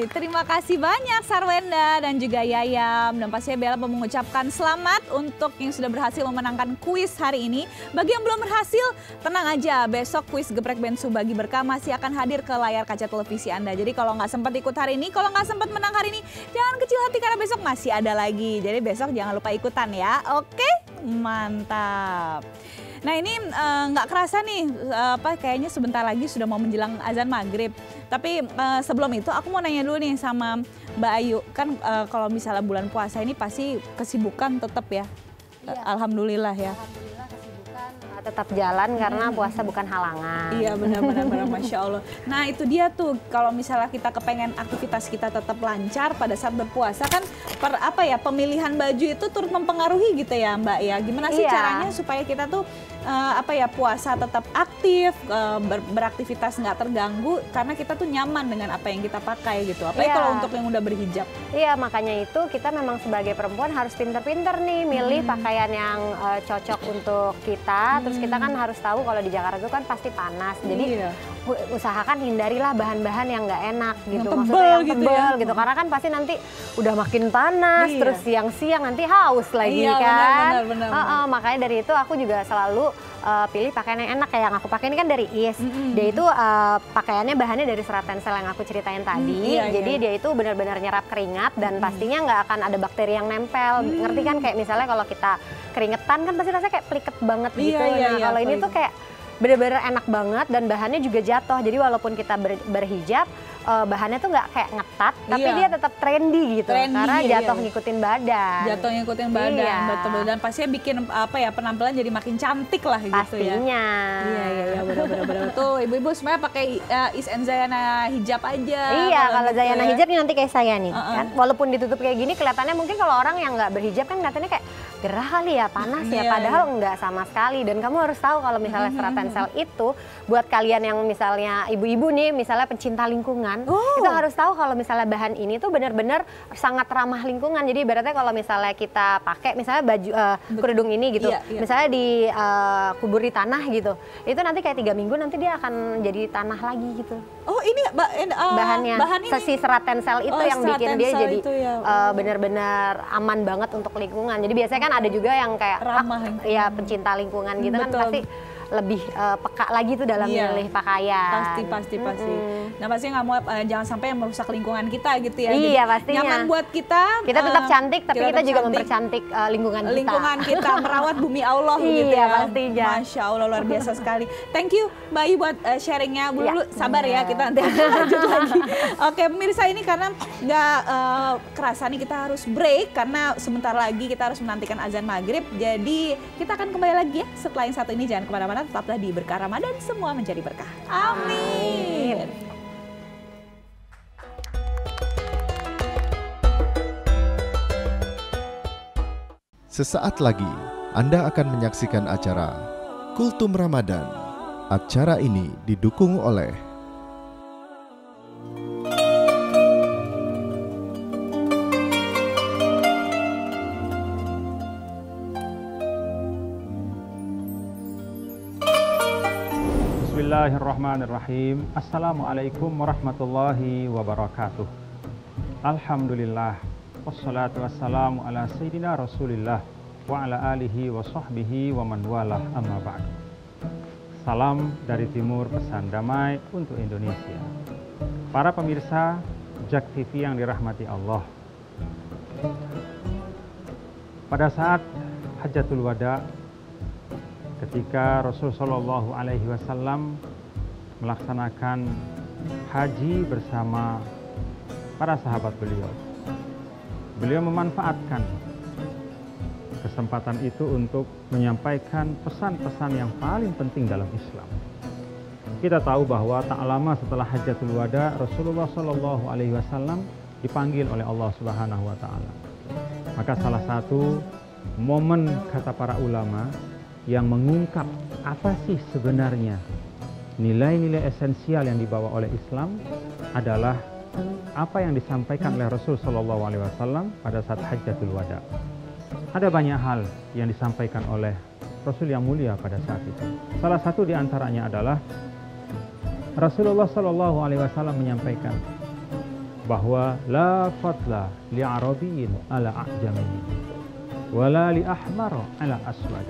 Terima kasih banyak Sarwenda dan juga Yayam. Dan pastinya Bella mau mengucapkan selamat untuk yang sudah berhasil memenangkan kuis hari ini. Bagi yang belum berhasil, tenang aja. Besok kuis Geprek Bensu bagi berkah masih akan hadir ke layar kaca televisi Anda. Jadi kalau nggak sempat ikut hari ini, kalau nggak sempat menang hari ini, jangan kecil hati karena besok masih ada lagi. Jadi besok jangan lupa ikutan ya. Oke, mantap. Nah ini nggak kerasa nih, kayaknya sebentar lagi sudah mau menjelang azan maghrib. Tapi sebelum itu aku mau nanya dulu nih sama Mbak Ayu. Kan kalau misalnya bulan puasa ini pasti kesibukan tetap ya? Iya. Alhamdulillah ya. Alhamdulillah kesibukan tetap jalan karena puasa bukan halangan. Iya benar-benar Masya Allah. Nah itu dia tuh kalau misalnya kita kepengen aktivitas kita tetap lancar pada saat berpuasa kan pemilihan baju itu turut mempengaruhi gitu ya Mbak ya. Gimana sih caranya supaya kita tuh puasa tetap aktif, beraktivitas nggak terganggu karena kita tuh nyaman dengan apa yang kita pakai gitu. Apalagi kalau untuk yang udah berhijab. Iya makanya itu kita memang sebagai perempuan harus pinter-pinter nih milih pakaian yang cocok untuk kita. Terus kita kan harus tahu kalau di Jakarta itu kan pasti panas. Jadi usahakan hindarilah bahan-bahan yang nggak enak gitu. Maksudnya yang tebel gitu. Karena kan pasti nanti udah makin panas, terus siang-siang nanti haus lagi kan. Benar. Makanya dari itu aku juga selalu pilih pakaian yang enak. Kayak yang aku pakai ini kan dari Is. Dia itu pakaiannya bahannya dari serat tensel yang aku ceritain tadi. Jadi dia itu benar-benar nyerap keringat dan pastinya nggak akan ada bakteri yang nempel. Ngerti kan kayak misalnya kalau kita keringetan kan pasti rasanya kayak pliket banget gitu. Nah kalau ini tuh kayak bener-bener enak banget dan bahannya juga jatuh. Jadi walaupun kita berhijab, bahannya tuh nggak kayak ngetat, tapi dia tetap trendy gitu. Karena jatuh ngikutin badan. Jatuh ngikutin badan, betul. Dan pastinya bikin penampilan jadi makin cantik lah gitu pastinya. ya. Iya, benar-benar. Tuh ibu-ibu semuanya pakai Is and Zayana hijab aja. Iya, kalau Zayana hijab nanti kayak saya nih. Kan? Walaupun ditutup kayak gini, kelihatannya mungkin kalau orang yang nggak berhijab kan kelihatannya kayak gerah kali ya, panas ya. Padahal enggak sama sekali. Dan kamu harus tahu kalau misalnya serat tensel itu buat kalian yang misalnya ibu-ibu nih, misalnya pencinta lingkungan, itu harus tahu kalau misalnya bahan ini tuh benar-benar sangat ramah lingkungan. Jadi ibaratnya kalau misalnya kita pakai misalnya baju kerudung ini gitu, misalnya kubur di tanah gitu, itu nanti kayak 3 minggu nanti dia akan jadi tanah lagi gitu. Oh ini bahannya, si serat tensel itu yang bikin dia jadi benar-benar aman banget untuk lingkungan. Jadi biasanya kan ada juga yang kayak pencinta lingkungan gitu kan pasti lebih peka lagi tuh dalam memilih pakaian. Pasti. Nah pastinya nggak mau jangan sampai yang merusak lingkungan kita gitu ya. Iya pastinya. Nyaman buat kita. Kita tetap cantik, tapi kita juga mempercantik lingkungan kita. Lingkungan kita, merawat bumi Allah gitu ya. Iya pastinya. Masya Allah luar biasa sekali. Thank you Mbak Ayu buat sharingnya. Dulu sabar ya kita nanti akan lanjut lagi. Oke pemirsa ini karena nggak kerasa nih kita harus break karena sebentar lagi kita harus menantikan azan maghrib. Jadi kita akan kembali lagi ya setelah yang satu ini. Jangan kemana-mana. Tetaplah di Berkah Ramadan, semua menjadi berkah. Amin. Sesaat lagi Anda akan menyaksikan acara Kultum Ramadan. Acara ini didukung oleh Bismillahirrahmanirrahim. Assalamualaikum warahmatullahi wabarakatuh. Alhamdulillah. Wassalatu wassalamu ala sayyidina Rasulillah wa ala alihi wa sahbihi wa man walah amma ba'du. Salam dari timur, pesan damai untuk Indonesia. Para pemirsa JAK TV yang dirahmati Allah. Pada saat Hajjatul Wada, ketika Rasulullah SAW melaksanakan haji bersama para sahabat beliau, beliau memanfaatkan kesempatan itu untuk menyampaikan pesan-pesan yang paling penting dalam Islam. Kita tahu bahwa tak lama setelah Hajjatul Wada, Rasulullah SAW dipanggil oleh Allah Subhanahu wa Ta'ala. Maka salah satu momen kata para ulama yang mengungkap apa sih sebenarnya nilai-nilai esensial yang dibawa oleh Islam adalah apa yang disampaikan oleh Rasul Shallallahu Alaihi Wasallam pada saat Hajjatul Wada. Ada banyak hal yang disampaikan oleh Rasul yang mulia pada saat itu. Salah satu di antaranya adalah Rasulullah Shallallahu Alaihi Wasallam menyampaikan bahwa la fadla li Arabiyyin ala a'jamiyyin wala li ahmar ala aswad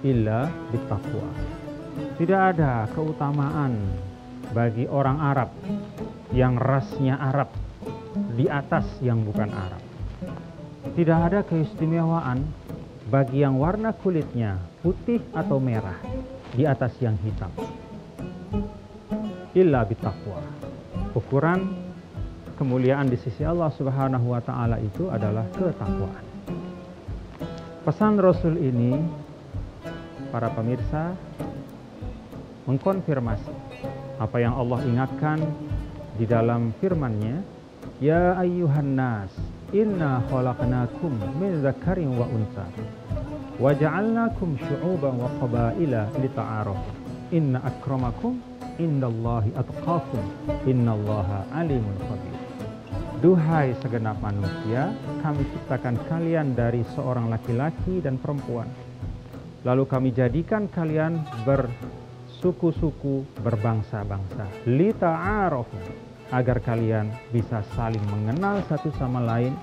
illa bittaqwa. Tidak ada keutamaan bagi orang Arab yang rasnya Arab di atas yang bukan Arab. Tidak ada keistimewaan bagi yang warna kulitnya putih atau merah di atas yang hitam. Illa bittaqwa. Ukuran kemuliaan di sisi Allah Subhanahu wa taala itu adalah ketakwaan. Pesan Rasul ini, para pemirsa, mengkonfirmasi apa yang Allah ingatkan di dalam firman-Nya, ya ayyuhan nas, inna khalaqnakum min dzakarin wa unsa wa ja'alnakum syu'uban wa qabaila lita'arafu inna akramakum indallahi atqakum innallaha alimun khabir. Duhai segenap manusia, kami ciptakan kalian dari seorang laki-laki dan perempuan. Lalu kami jadikan kalian bersuku-suku, berbangsa-bangsa. Lita'arafu, agar kalian bisa saling mengenal satu sama lain,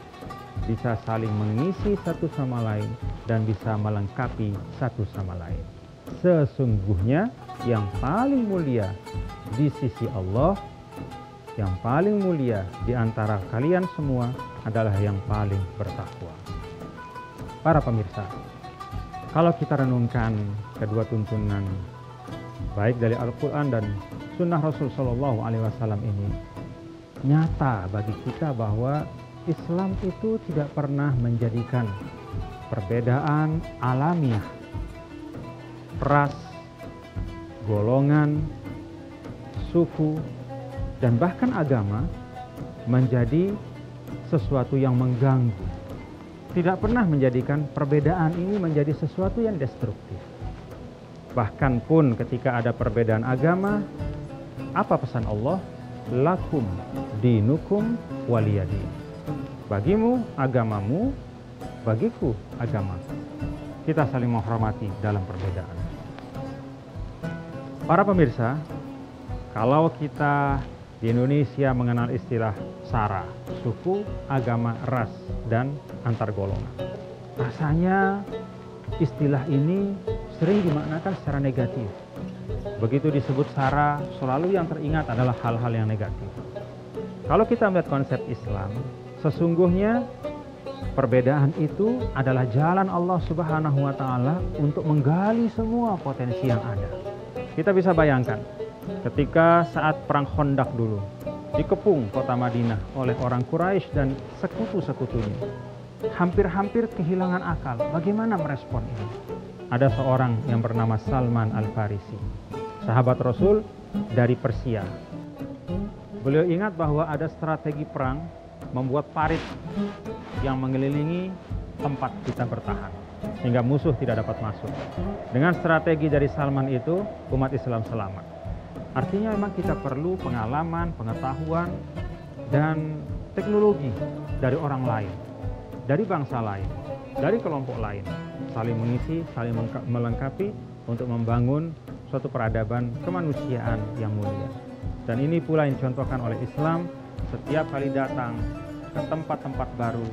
bisa saling mengisi satu sama lain, dan bisa melengkapi satu sama lain. Sesungguhnya yang paling mulia di sisi Allah, yang paling mulia di antara kalian semua adalah yang paling bertakwa. Para pemirsa, kalau kita renungkan kedua tuntunan baik dari Al-Quran dan Sunnah Rasul Shallallahu Alaihi Wasallam ini, nyata bagi kita bahwa Islam itu tidak pernah menjadikan perbedaan alamiah, ras, golongan, suku, dan bahkan agama menjadi sesuatu yang mengganggu. Tidak pernah menjadikan perbedaan ini menjadi sesuatu yang destruktif. Bahkan pun ketika ada perbedaan agama, apa pesan Allah? Lakum dinukum waliyadin. Bagimu agamamu, bagiku agama. Kita saling menghormati dalam perbedaan. Para pemirsa, kalau kita di Indonesia mengenal istilah SARA, suku, agama, ras, dan antar golongan. Rasanya istilah ini sering dimaknakan secara negatif. Begitu disebut SARA, selalu yang teringat adalah hal-hal yang negatif. Kalau kita melihat konsep Islam, sesungguhnya perbedaan itu adalah jalan Allah Subhanahu wa taala untuk menggali semua potensi yang ada. Kita bisa bayangkan ketika saat perang Khandaq dulu dikepung kota Madinah oleh orang Quraisy dan sekutu-sekutunya, hampir-hampir kehilangan akal. Bagaimana merespon ini? Ada seorang yang bernama Salman Al-Farisi, sahabat Rasul dari Persia. Beliau ingat bahwa ada strategi perang membuat parit yang mengelilingi tempat kita bertahan, sehingga musuh tidak dapat masuk. Dengan strategi dari Salman itu, umat Islam selamat. Artinya memang kita perlu pengalaman, pengetahuan, dan teknologi dari orang lain, dari bangsa lain, dari kelompok lain, saling mengisi, saling melengkapi untuk membangun suatu peradaban kemanusiaan yang mulia. Dan ini pula yang dicontohkan oleh Islam setiap kali datang ke tempat-tempat baru,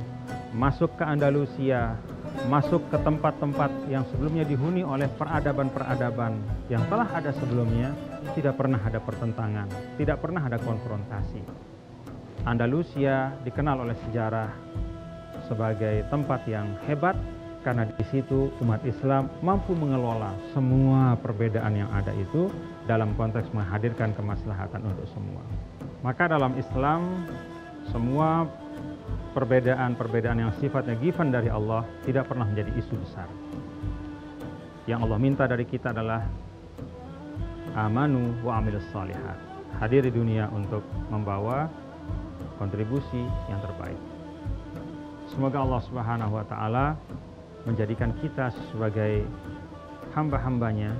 masuk ke Andalusia, masuk ke tempat-tempat yang sebelumnya dihuni oleh peradaban-peradaban yang telah ada sebelumnya, tidak pernah ada pertentangan, tidak pernah ada konfrontasi. Andalusia dikenal oleh sejarah sebagai tempat yang hebat karena di situ umat Islam mampu mengelola semua perbedaan yang ada itu dalam konteks menghadirkan kemaslahatan untuk semua. Maka dalam Islam, semua perbedaan-perbedaan yang sifatnya given dari Allah tidak pernah menjadi isu besar. Yang Allah minta dari kita adalah amanu wa amilus shalihat. Hadir di dunia untuk membawa kontribusi yang terbaik. Semoga Allah Subhanahu wa taala menjadikan kita sebagai hamba-hambanya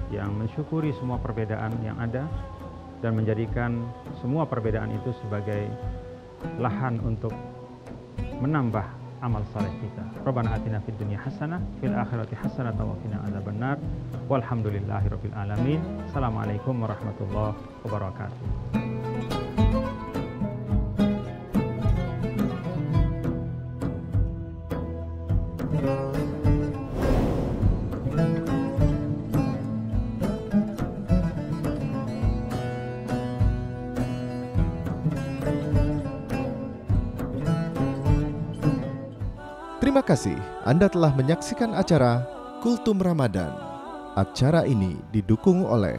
yang mensyukuri semua perbedaan yang ada dan menjadikan semua perbedaan itu sebagai lahan untuk menambah amal saleh kita. Rabbana atina fid dunya hasanah fil akhirati hasanah wa qina adzabannar. Walhamdulillahirabbil alamin. Assalamualaikum warahmatullahi wabarakatuh. Terima kasih Anda telah menyaksikan acara Kultum Ramadan. Acara ini didukung oleh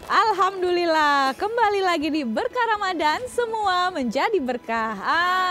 Alhamdulillah, kembali lagi di Berkah Ramadan, semua menjadi berkah.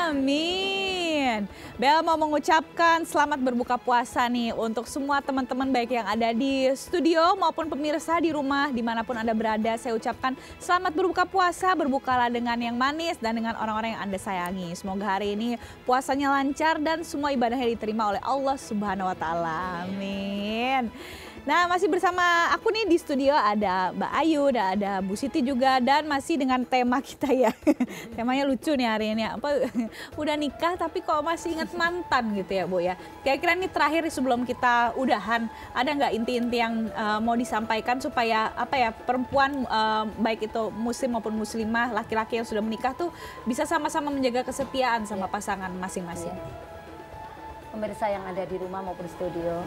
Amin. Bel mau mengucapkan selamat berbuka puasa nih untuk semua teman-teman baik yang ada di studio maupun pemirsa di rumah dimanapun Anda berada. Saya ucapkan selamat berbuka puasa, berbukalah dengan yang manis dan dengan orang-orang yang Anda sayangi. Semoga hari ini puasanya lancar dan semua ibadahnya diterima oleh Allah Subhanahu wa Ta'ala. Amin. Nah, masih bersama aku nih di studio ada Mbak Ayu, ada Bu Siti juga, dan masih dengan tema kita ya. Temanya lucu nih hari ini, apa udah nikah tapi kok masih ingat mantan gitu ya Bu ya. Kira-kira nih terakhir sebelum kita udahan, ada nggak inti-inti yang mau disampaikan supaya apa ya, perempuan baik itu muslim maupun muslimah, laki-laki yang sudah menikah tuh bisa sama-sama menjaga kesetiaan sama pasangan masing-masing. Pemirsa yang ada di rumah maupun studio,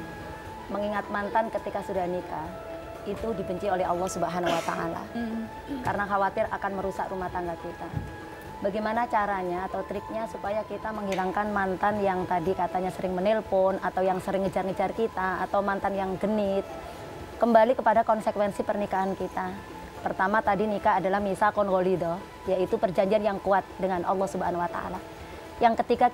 mengingat mantan ketika sudah nikah itu dibenci oleh Allah Subhanahu wa Ta'ala karena khawatir akan merusak rumah tangga kita. Bagaimana caranya atau triknya supaya kita menghilangkan mantan yang tadi katanya sering menelpon atau yang sering ngejar-ngejar kita atau mantan yang genit? Kembali kepada konsekuensi pernikahan kita. Pertama tadi nikah adalah misaqun ghalidha, yaitu perjanjian yang kuat dengan Allah Subhanahu wa Ta'ala. Yang ketika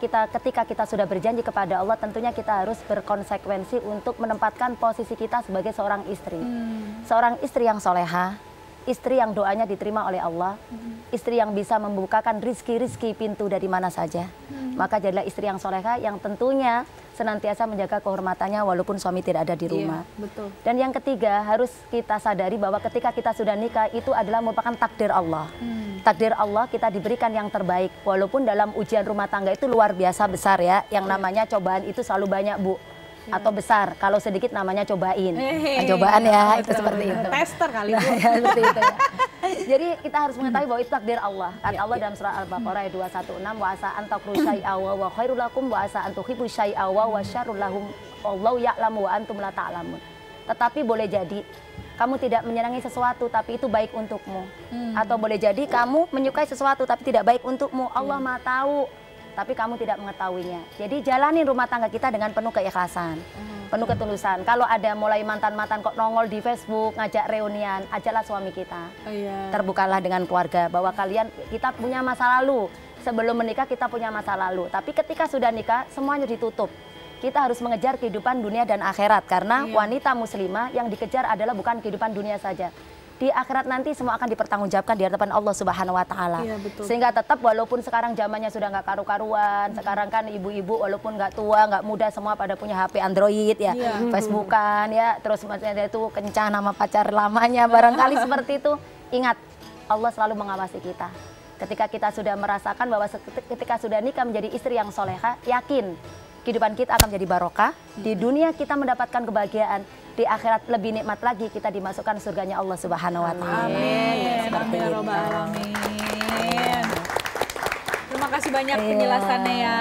kita sudah berjanji kepada Allah, tentunya kita harus berkonsekuensi untuk menempatkan posisi kita sebagai seorang istri. Seorang istri yang soleha, istri yang doanya diterima oleh Allah, istri yang bisa membukakan rizki-rizki pintu dari mana saja. Maka jadilah istri yang soleha yang tentunya senantiasa menjaga kehormatannya walaupun suami tidak ada di rumah. Iya, betul. Dan yang ketiga, harus kita sadari bahwa ketika kita sudah nikah itu adalah merupakan takdir Allah. Takdir Allah, kita diberikan yang terbaik. Walaupun dalam ujian rumah tangga itu luar biasa besar ya. Yang namanya cobaan itu selalu banyak Bu. Atau besar, kalau sedikit namanya cobain. Cobaan ya, itu seperti itu. Tester kali Bu. Ya, seperti itu ya. Jadi kita harus mengetahui bahwa itu takdir Allah. Kata Allah dalam surah Al-Baqarah 216, wa asa an takru syai'a wa khairul lakum wa asa an tuhibbu syai'a wa syarrul lahum wallahu ya'lamu wa antum la ta'lamun. Tetapi boleh jadi kamu tidak menyenangi sesuatu tapi itu baik untukmu. Atau boleh jadi kamu menyukai sesuatu tapi tidak baik untukmu. Allah Maha tahu, tapi kamu tidak mengetahuinya. Jadi jalanin rumah tangga kita dengan penuh keikhlasan, penuh ketulusan. Kalau ada mulai mantan-mantan kok nongol di Facebook, ngajak reunian, ajaklah suami kita. Terbukalah dengan keluarga bahwa kita punya masa lalu. Sebelum menikah kita punya masa lalu. Tapi ketika sudah nikah semuanya ditutup. Kita harus mengejar kehidupan dunia dan akhirat karena wanita muslimah yang dikejar adalah bukan kehidupan dunia saja. Di akhirat nanti semua akan dipertanggungjawabkan di hadapan Allah Subhanahu wa Ta'ala. Sehingga tetap walaupun sekarang zamannya sudah nggak karu-karuan, sekarang kan ibu-ibu walaupun nggak tua, nggak muda, semua pada punya HP Android ya, Facebookan ya, terus maksudnya itu kencang nama pacar lamanya, barangkali seperti itu. Ingat, Allah selalu mengawasi kita. Ketika kita sudah merasakan bahwa ketika sudah nikah menjadi istri yang soleha, yakin kehidupan kita akan menjadi barokah. Di dunia kita mendapatkan kebahagiaan, di akhirat lebih nikmat lagi, kita dimasukkan surganya Allah Subhanahu wa Ta'ala. Amin. Amin. Terima kasih banyak penjelasannya ya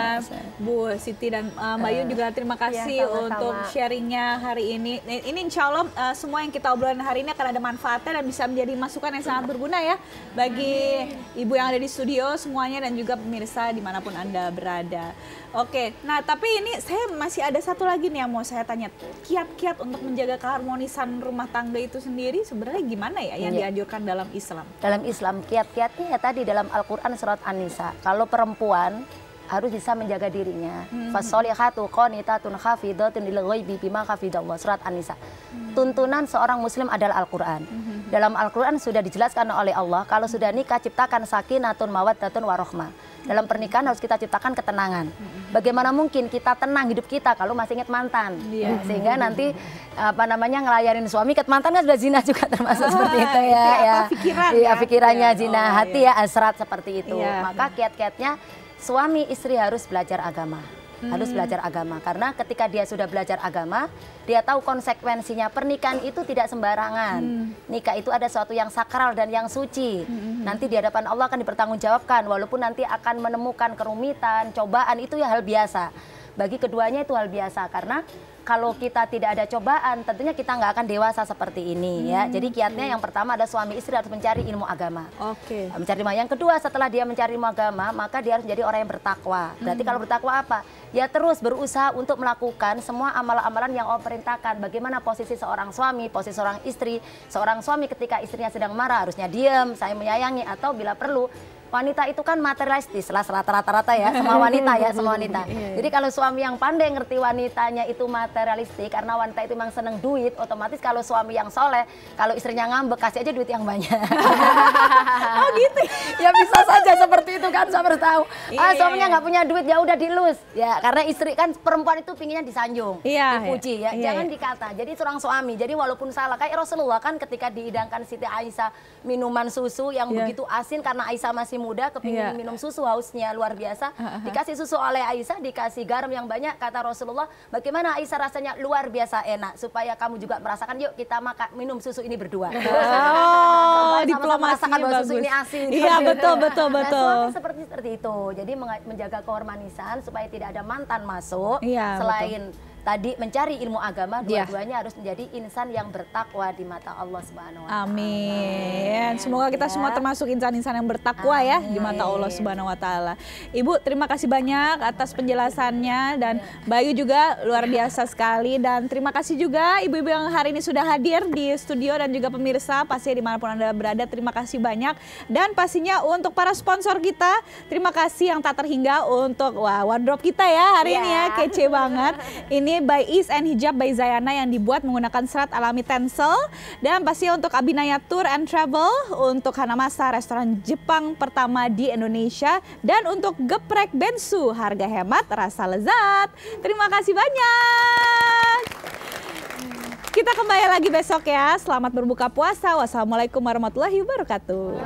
Bu Siti dan Mbak Yun juga terima kasih untuk sharingnya hari ini. Ini insya Allah semua yang kita obrolin hari ini akan ada manfaatnya dan bisa menjadi masukan yang sangat berguna ya bagi ibu yang ada di studio semuanya dan juga pemirsa dimanapun Anda berada. Oke, nah tapi ini saya masih ada satu lagi nih yang mau saya tanya. Kiat-kiat untuk menjaga keharmonisan rumah tangga itu sendiri sebenarnya gimana ya yang dianjurkan dalam Islam? Dalam Islam, kiat-kiatnya ya tadi dalam Al-Quran surat An-Nisa. Kalau perempuan harus bisa menjaga dirinya. Fasolihatu qanitatun hafidhatun lil ghaibi bima hafidallah. Surat An-Nisa. Tuntunan seorang muslim adalah Al-Qur'an. Dalam Al-Qur'an sudah dijelaskan oleh Allah kalau sudah nikah ciptakan sakinatun mawaddatun warahmah. Dalam pernikahan harus kita ciptakan ketenangan. Bagaimana mungkin kita tenang hidup kita kalau masih ingat mantan? Sehingga nanti ngelayanin suami ingat mantan kan sudah zina juga termasuk seperti itu ya. Pikirannya zina, hati ya hasrat seperti itu. Maka kiat-kiatnya suami istri harus belajar agama. Harus belajar agama karena ketika dia sudah belajar agama, dia tahu konsekuensinya. Pernikahan itu tidak sembarangan. Nikah itu ada sesuatu yang sakral dan yang suci. Nanti di hadapan Allah akan dipertanggungjawabkan walaupun nanti akan menemukan kerumitan, cobaan, itu ya hal biasa. Bagi keduanya itu hal biasa karena kalau kita tidak ada cobaan, tentunya kita nggak akan dewasa seperti ini ya. Jadi kiatnya yang pertama ada suami istri harus mencari ilmu agama. Mencari ilmu. Yang kedua setelah dia mencari ilmu agama, maka dia harus menjadi orang yang bertakwa. Berarti kalau bertakwa apa? Ya terus berusaha untuk melakukan semua amalan-amalan yang Allah perintahkan. Bagaimana posisi seorang suami, posisi seorang istri. Seorang suami ketika istrinya sedang marah harusnya diam, saya menyayangi, atau bila perlu. Wanita itu kan materialistis lah rata-rata ya, semua wanita ya, semua wanita. Jadi kalau suami yang pandai ngerti wanitanya itu materialistik, karena wanita itu memang seneng duit, otomatis kalau suami yang soleh, kalau istrinya ngambek kasih aja duit yang banyak. Oh gitu. Ya bisa saja seperti itu kan, suami harus tahu. Suaminya nggak punya duit ya udah dilus. Ya karena istri kan perempuan itu pinginnya disanjung, dipuji ya, jangan dikata. Jadi seorang suami, jadi walaupun salah kayak Rasulullah kan ketika dihidangkan Siti Aisyah minuman susu yang begitu asin karena Aisyah masih muda kepingin minum susu, hausnya luar biasa, dikasih susu oleh Aisyah, dikasih garam yang banyak, kata Rasulullah, bagaimana Aisyah rasanya luar biasa enak, supaya kamu juga merasakan, yuk kita minum susu ini berdua. Diplomasi merasakan bahwa susu ini asin. Iya betul. Nah, suami seperti itu, jadi menjaga kehormanisan supaya tidak ada mantan masuk, selain tadi mencari ilmu agama, dua-duanya harus menjadi insan yang bertakwa di mata Allah Subhanahu wa Ta'ala. Amin. Semoga kita semua termasuk insan-insan yang bertakwa ya di mata Allah Subhanahu wa Ta'ala. Ibu, terima kasih banyak atas penjelasannya, dan Bayu juga luar biasa sekali, dan terima kasih juga ibu-ibu yang hari ini sudah hadir di studio dan juga pemirsa pasti dimanapun Anda berada, terima kasih banyak. Dan pastinya untuk para sponsor kita, terima kasih yang tak terhingga untuk wardrobe kita ya hari ini ya, kece banget. Ini by Is and Hijab by Zayana yang dibuat menggunakan serat alami tencel, dan pasti untuk Abinaya Tour and Travel, untuk Hanamasa restoran Jepang pertama di Indonesia, dan untuk Geprek Bensu harga hemat rasa lezat. Terima kasih banyak. Kita kembali lagi besok ya. Selamat berbuka puasa. Wassalamualaikum warahmatullahi wabarakatuh.